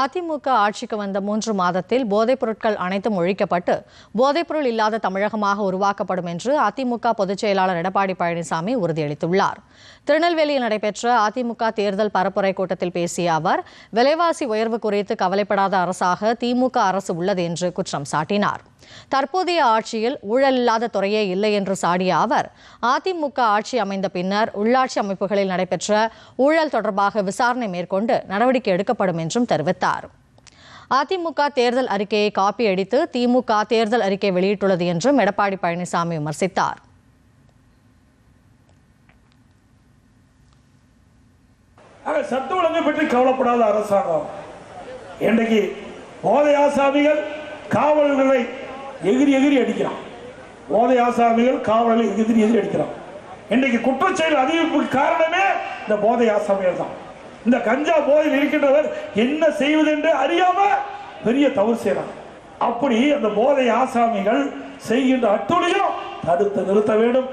அதிமுக ஆட்சிக்கு வந்த 3 மாதத்தில் போதைப் பொருட்கள் அனைத்தும் ஒழிக்கப்பட்டு போதைப்பொருள் இல்லாத தமிழகமாக உருவாக்கப்படும் என்று அதிமுக பொதுச் செயலாளர் எடப்பாடி பழனிசாமி உறுதியளித்துள்ளார். திருநெல்வேலியில் நடைபெற்ற அதிமுக தேர்தல் பரப்புரை கூட்டத்தில் பேசிய அவர், விலைவாசி உயர்வு குறித்து கவலைப்படாத அரசாக திமுக அரசு உள்ளது என்று குற்றம் சாட்டினார். தற்போதைய ஆட்சியில் ஊழல் இல்லாத துறையே இல்லை என்று சாடிய அவர், அதிமுக ஆட்சி அமைந்த பின்னர் உள்ளாட்சி அமைப்புகளில் நடைபெற்ற ஊழல் தொடர்பாக விசாரணை மேற்கொண்டு நடவடிக்கை எடுக்கப்படும் என்றும் தெரிவித்தார். அதிமுக தேர்தல் அறிக்கையை காப்பி அடித்து திமுக தேர்தல் அறிக்கை வெளியிட்டுள்ளது என்றும் எடப்பாடி பழனிசாமி விமர்சித்தார். சட்ட ஒழுங்கை பற்றி கவலைப்படாத அரசாங்கம். இன்றைக்கு போதை ஆசாமிகள் காவலர்களை எகிரி அடிக்கிறான். போதை ஆசாமிகள் காவலர்களை எகிரி அடிக்கிறான். இன்றைக்கு குற்றச்செயல் அதிகரிப்புக்கு காரணமே இந்த போதை ஆசாமிகள் தான். இந்த கஞ்சா போதையில் இருக்கின்றவர் என்ன செய்வது என்று அறியாம பெரிய தவறு செய்யறாங்க. அப்படி அந்த போதை ஆசாமிகள் செய்கின்ற அட்டுழியம் தடுத்து நிறுத்த வேண்டும்.